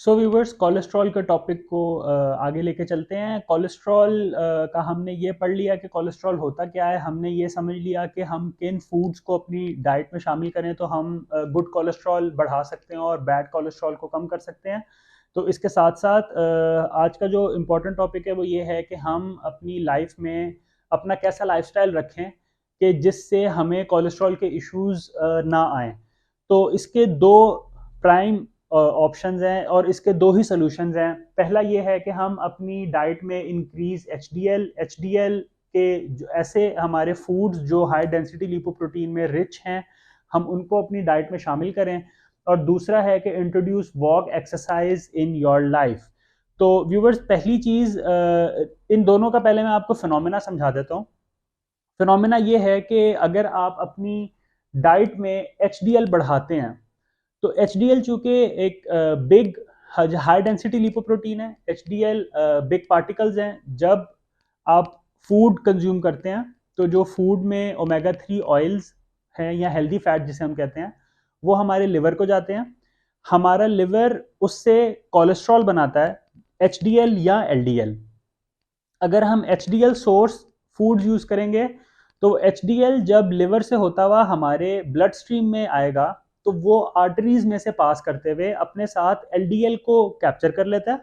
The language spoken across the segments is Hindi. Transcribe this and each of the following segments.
सो व्यूवर्स, कोलेस्ट्रॉल के टॉपिक को आगे लेके चलते हैं। कोलेस्ट्रॉल का हमने ये पढ़ लिया कि कोलेस्ट्रॉल होता क्या है। हमने ये समझ लिया कि हम किन फूड्स को अपनी डाइट में शामिल करें तो हम गुड कोलेस्ट्रॉल बढ़ा सकते हैं और बैड कोलेस्ट्रॉल को कम कर सकते हैं। तो इसके साथ साथ आज का जो इम्पोर्टेंट टॉपिक है वो ये है कि हम अपनी लाइफ में अपना कैसा लाइफस्टाइल रखें कि जिससे हमें कोलेस्ट्रॉल के इश्यूज ना आए। तो इसके दो प्राइम ऑप्शंस हैं और इसके दो ही सोल्यूशंस हैं। पहला ये है कि हम अपनी डाइट में इंक्रीज एचडीएल के ऐसे हमारे फूड्स जो हाई डेंसिटी लिपोप्रोटीन में रिच हैं, हम उनको अपनी डाइट में शामिल करें। और दूसरा है कि introduce walk exercise in your life. तो व्यूवर्स, पहली चीज़, इन दोनों का पहले मैं आपको फिनोमेना समझा देता हूँ। फिनोमेना ये है कि अगर आप अपनी डाइट में एचडीएल बढ़ाते हैं तो एचडीएल चूंकि एक बिग हाई डेंसिटी लिपोप्रोटीन है, एचडीएल बिग पार्टिकल्स हैं। जब आप फूड कंज्यूम करते हैं तो जो फूड में ओमेगा 3 ऑयल्स हैं या हेल्दी फैट जिसे हम कहते हैं, वो हमारे लिवर को जाते हैं। हमारा लिवर उससे कोलेस्ट्रॉल बनाता है, एचडीएल या एलडीएल। अगर हम एचडीएल सोर्स फूड यूज करेंगे तो एचडीएल जब लिवर से होता हुआ हमारे ब्लड स्ट्रीम में आएगा तो वो आर्टरीज में से पास करते हुए अपने साथ एलडीएल को कैप्चर कर लेता है।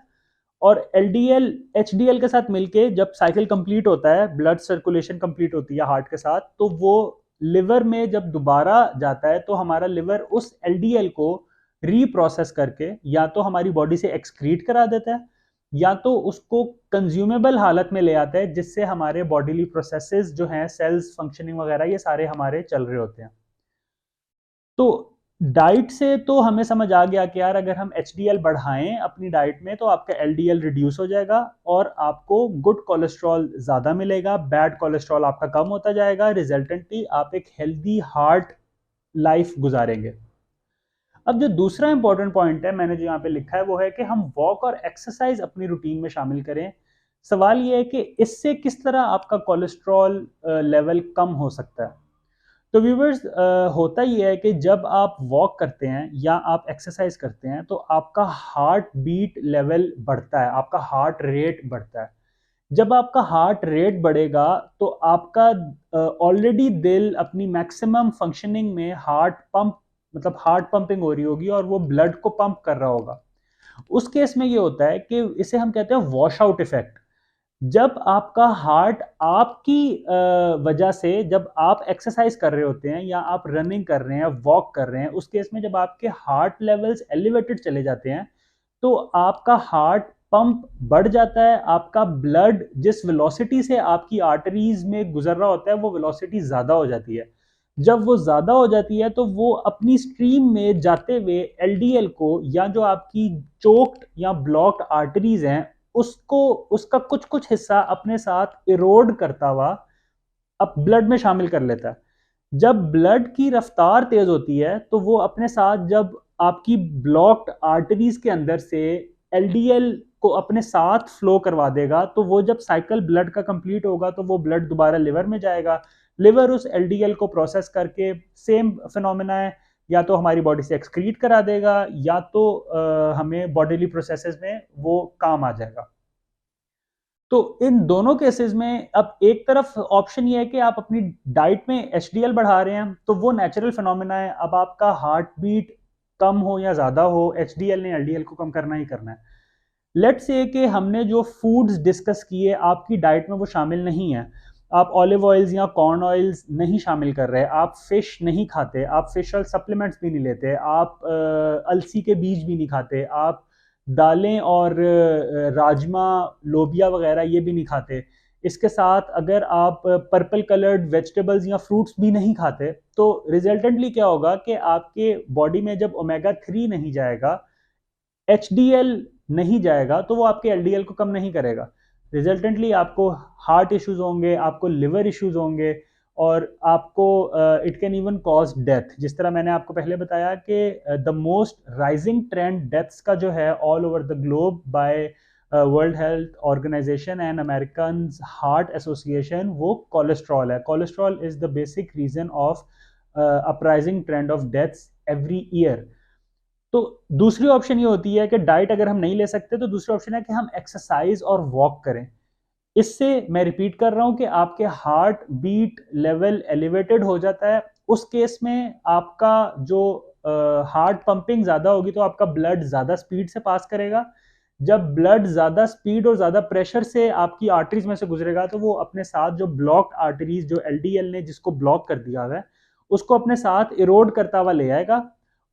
और एलडीएल एचडीएल के साथ मिलके जब साइकिल कंप्लीट होता है, ब्लड सर्कुलेशन कंप्लीट होती है हार्ट के साथ, तो वो लिवर में जब दोबारा जाता है तो हमारा लिवर उस एलडीएल को रीप्रोसेस करके या तो हमारी बॉडी से एक्सक्रीट करा देता है या तो उसको कंज्यूमेबल हालत में ले आता है, जिससे हमारे बॉडीली प्रोसेसेस जो हैं, सेल्स फंक्शनिंग वगैरह, ये सारे हमारे चल रहे होते हैं। तो डाइट से तो हमें समझ आ गया कि यार अगर हम एचडीएल बढ़ाएं अपनी डाइट में तो आपका एलडीएल रिड्यूस हो जाएगा और आपको गुड कोलेस्ट्रॉल ज़्यादा मिलेगा, बैड कोलेस्ट्रॉल आपका कम होता जाएगा। रिजल्टेंटली आप एक हेल्दी हार्ट लाइफ गुजारेंगे। अब जो दूसरा इंपॉर्टेंट पॉइंट है मैंने जो यहाँ पे लिखा है वो है कि हम वॉक और एक्सरसाइज अपनी रूटीन में शामिल करें। सवाल ये है कि इससे किस तरह आपका कोलेस्ट्रॉल लेवल कम हो सकता है। तो व्यूवर्स, होता ही है कि जब आप वॉक करते हैं या आप एक्सरसाइज करते हैं तो आपका हार्ट बीट लेवल बढ़ता है, आपका हार्ट रेट बढ़ता है। जब आपका हार्ट रेट बढ़ेगा तो आपका ऑलरेडी दिल अपनी मैक्सिमम फंक्शनिंग में हार्ट पंप, मतलब हार्ट पंपिंग हो रही होगी और वो ब्लड को पंप कर रहा होगा। उस केस में ये होता है कि इसे हम कहते हैं वॉश आउट इफेक्ट। जब आपका हार्ट आपकी वजह से, जब आप एक्सरसाइज कर रहे होते हैं या आप रनिंग कर रहे हैं, वॉक कर रहे हैं, उस केस में जब आपके हार्ट लेवल्स एलिवेटेड चले जाते हैं तो आपका हार्ट पंप बढ़ जाता है, आपका ब्लड जिस वेलोसिटी से आपकी आर्टरीज में गुजर रहा होता है वो वेलोसिटी ज़्यादा हो जाती है। जब वो ज़्यादा हो जाती है तो वो अपनी स्ट्रीम में जाते हुए एलडीएल को, या जो आपकी चोक्ड या ब्लॉक्ड आर्टरीज हैं, उसको, उसका कुछ कुछ हिस्सा अपने साथ इरोड करता हुआ अब ब्लड में शामिल कर लेता है। जब ब्लड की रफ्तार तेज होती है तो वो अपने साथ, जब आपकी ब्लॉक्ड आर्टरीज के अंदर से एलडीएल को अपने साथ फ्लो करवा देगा, तो वो जब साइकिल ब्लड का कंप्लीट होगा तो वो ब्लड दोबारा लिवर में जाएगा। लिवर उस एलडीएल को प्रोसेस करके सेम फिनोमेना है, या तो हमारी बॉडी से एक्सक्रीट करा देगा या तो हमें बॉडीली प्रोसेसेस में वो काम आ जाएगा। तो इन दोनों केसेस में अब एक तरफ ऑप्शन ये है कि आप अपनी डाइट में एचडीएल बढ़ा रहे हैं तो वो नेचुरल फिनोमेना है, अब आपका हार्ट बीट कम हो या ज़्यादा हो, एचडीएल ने एलडीएल को कम करना ही करना है। लेट्स से कि हमने जो फूड्स डिस्कस किए आपकी डाइट में वो शामिल नहीं है। आप ऑलिव ऑयल्स या कॉर्न ऑयल्स नहीं शामिल कर रहे, आप फिश नहीं खाते, आप फिश ऑयल सप्लीमेंट्स भी नहीं लेते, आप अलसी के बीज भी नहीं खाते, आप दालें और राजमा, लोबिया वगैरह ये भी नहीं खाते। इसके साथ अगर आप पर्पल कलर्ड वेजिटेबल्स या फ्रूट्स भी नहीं खाते तो रिजल्टेंटली क्या होगा कि आपके बॉडी में जब ओमेगा 3 नहीं जाएगा, एचडीएल नहीं जाएगा, तो वो आपके एलडीएल को कम नहीं करेगा। रिजल्टेंटली आपको हार्ट इश्यूज होंगे, आपको लिवर इश्यूज होंगे और आपको it can even cause death. जिस तरह मैंने आपको पहले बताया कि the most rising trend deaths का जो है all over the globe by World Health Organization and American Heart Association, वो कोलेस्ट्रॉल है। Cholesterol is the basic reason of uprising trend of deaths every year. तो दूसरी ऑप्शन ये होती है कि डाइट अगर हम नहीं ले सकते तो दूसरी ऑप्शन है कि हम एक्सरसाइज और वॉक करें। इससे मैं रिपीट कर रहा हूं कि आपके हार्ट बीट लेवल एलिवेटेड हो जाता है। उस केस में आपका जो हार्ट पंपिंग ज़्यादा होगी तो आपका ब्लड ज़्यादा स्पीड से पास करेगा। जब ब्लड ज़्यादा स्पीड और ज़्यादा प्रेशर से आपकी आर्टरीज में से गुजरेगा तो वो अपने साथ जो ब्लॉक्ड आर्टरीज, जो एलडीएल ने जिसको ब्लॉक कर दिया हुआ है, उसको अपने साथ इरोड करता हुआ ले आएगा।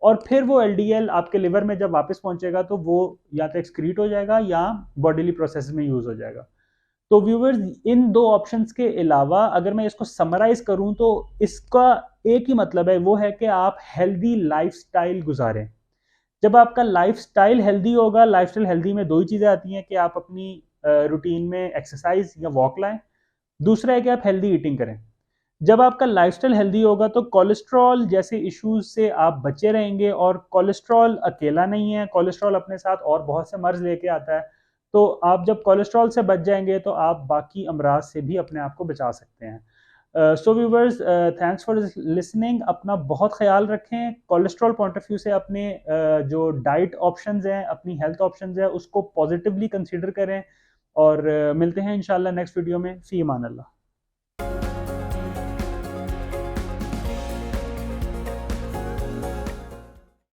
और फिर वो एलडीएल आपके लिवर में जब वापस पहुंचेगा तो वो या तो एक्सक्रीट हो जाएगा या बॉडीली प्रोसेस में यूज हो जाएगा। तो व्यूवर्स, इन दो ऑप्शंस के अलावा अगर मैं इसको समराइज करूं तो इसका एक ही मतलब है, वो है कि आप हेल्दी लाइफस्टाइल गुजारें। जब आपका लाइफस्टाइल हेल्दी होगा, लाइफस्टाइल हेल्दी में दो ही चीज़ें आती हैं कि आप अपनी रूटीन में एक्सरसाइज या वॉक लाएं। दूसरा है कि आप हेल्दी ईटिंग करें। जब आपका लाइफस्टाइल हेल्दी होगा तो कोलेस्ट्रॉल जैसे इश्यूज से आप बचे रहेंगे। और कोलेस्ट्रॉल अकेला नहीं है, कोलेस्ट्रॉल अपने साथ और बहुत से मर्ज लेके आता है। तो आप जब कोलेस्ट्रॉल से बच जाएंगे तो आप बाकी अमराज से भी अपने आप को बचा सकते हैं। सो व्यूवर्स, थैंक्स फॉर लिसनिंग। अपना बहुत ख्याल रखें। कोलेस्ट्रॉल पॉइंट ऑफ व्यू से अपने जो डाइट ऑप्शंस हैं, अपनी हेल्थ ऑप्शंस हैं, उसको पॉजिटिवली कंसीडर करें। और मिलते हैं इंशाल्लाह नेक्स्ट वीडियो में। फी अमान अल्लाह।